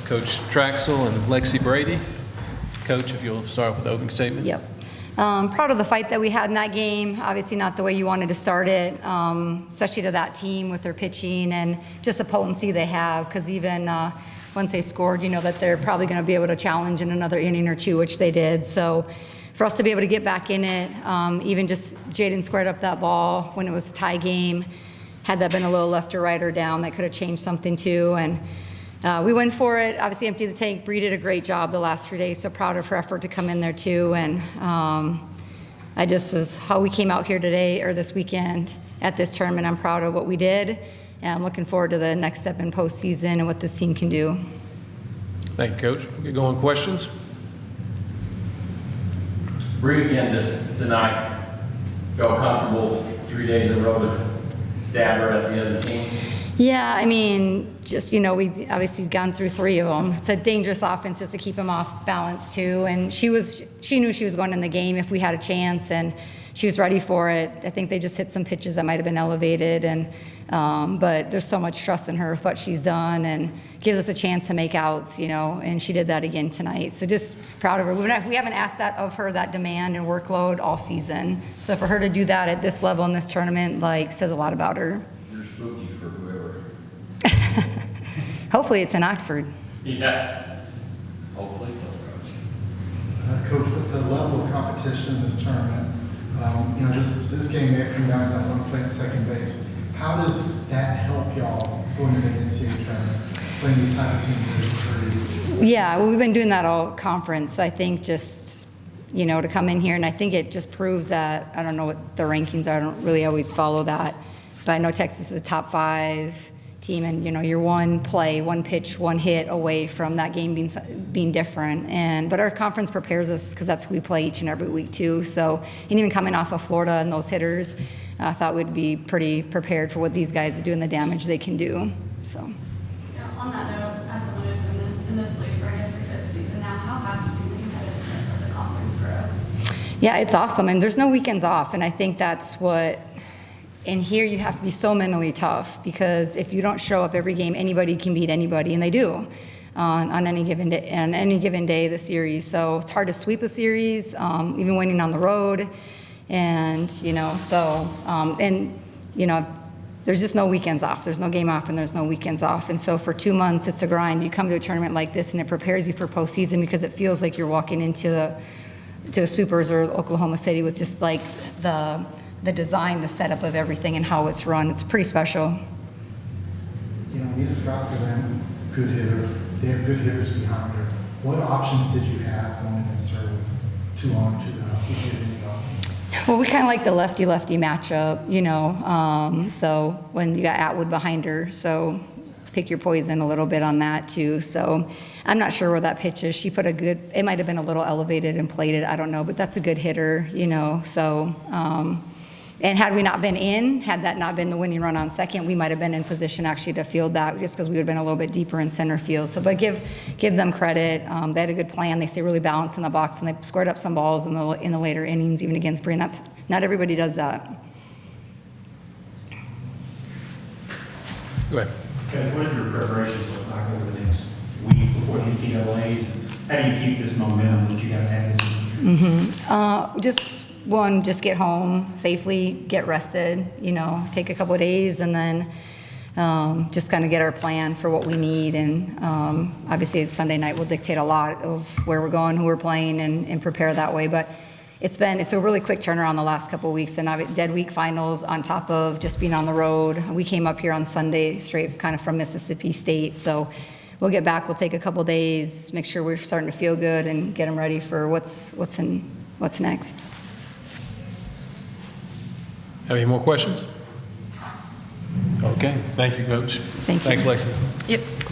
Coach Traxel and Lexi Brady. Coach, if you'll start off with the opening statement. Yep. Proud of the fight that we had in that game. Obviously not the way you wanted to start it, especially to that team with their pitching and just the potency they have, because even once they scored, you know that they're probably going to be able to challenge in another inning or two, which they did. So for us to be able to get back in it, even just Jaden squared up that ball when it was a tie game. Had that been a little left or right or down, that could have changed something too. And we went for it, obviously emptied the tank. Bree did a great job the last 3 days, so proud of her effort to come in there too. And I just was, how we came out here today or this weekend at this tournament, I'm proud of what we did. And I'm looking forward to the next step in postseason and what this team can do. Thank you, Coach. We'll get going. Questions? Bree, again tonight, felt comfortable 3 days in a row to stab her at the other team? Yeah, I mean, just, you know, we obviously gone through 3 of them. It's a dangerous offense just to keep them off balance too. And she knew she was going in the game if we had a chance, and she was ready for it. I think they just hit some pitches that might have been elevated, and but there's so much trust in her with what she's done, and gives us a chance to make outs, you know, and she did that again tonight. So just proud of her. We haven't asked that of her, that demand and workload all season. So for her to do that at this level in this tournament, like, says a lot about her. You're spooky for whoever. Hopefully it's in Oxford. Yeah. Hopefully so, Coach. Coach, with the level of competition in this tournament, you know, this game may have come down to that one play at second base. How does that help y'all going into the NCAA tournament, playing these type of teams? Yeah, well, we've been doing that all conference. So I think just, you know, to come in here, and I think it just proves that, I don't know what the rankings are, I don't really always follow that, but I know Texas is a top 5 team, and, you know, you're one play, one pitch, one hit away from that game being different. But our conference prepares us, because that's who we play each and every week too. So, and even coming off of Florida and those hitters, I thought we'd be pretty prepared for what these guys do and the damage they can do. So. Yeah, on that note, as someone who's been in this league for, I guess, your 5th season now, how have you seen the competitiveness of the conference grow? Yeah, it's awesome. And there's no weekends off, and I think that's what. And here you have to be so mentally tough, because if you don't show up every game, anybody can beat anybody, and they do on any given day. On any given day, the series. So it's hard to sweep a series, even winning on the road, and you know. So and you know, there's just no weekends off. There's no game off, and there's no weekends off. And so for 2 months, it's a grind. You come to a tournament like this, and it prepares you for postseason, because it feels like you're walking into the Supers or Oklahoma City with just like the design, the setup of everything and how it's run. It's pretty special. You know, Nita Scott, for them, good hitter. They have good hitters behind her. What options did you have going against her with 2 on, 2 out? Well, we kind of like the lefty-lefty matchup, you know, so when you got Atwood behind her, so pick your poison a little bit on that too. So I'm not sure where that pitch is. She put a good, it might have been a little elevated and plated, I don't know, but that's a good hitter, you know, so and had we not been in, had that not been the winning run on second, we might have been in position actually to field that, just because we would have been a little bit deeper in center field. So, but give them credit. They had a good plan. They stay really balanced in the box, and they scored up some balls in the later innings, even against Bree. And that's not everybody does that. Go ahead. Coach, what does your preparations look like over the next week before the NCAAs? How do you keep this momentum that you guys have this week? Just get home safely, get rested, you know, take a couple of days, and then just kind of get our plan for what we need. And obviously it's Sunday night will dictate a lot of where we're going, who we're playing, and prepare that way. But it's a really quick turnaround the last couple of weeks, and dead week finals on top of just being on the road. We came up here on Sunday straight kind of from Mississippi State, so we'll get back, we'll take a couple of days, make sure we're starting to feel good, and get them ready for what's next. Have any more questions? Okay. Thank you, Coach. Thank you. Thanks, Lexi. Yep.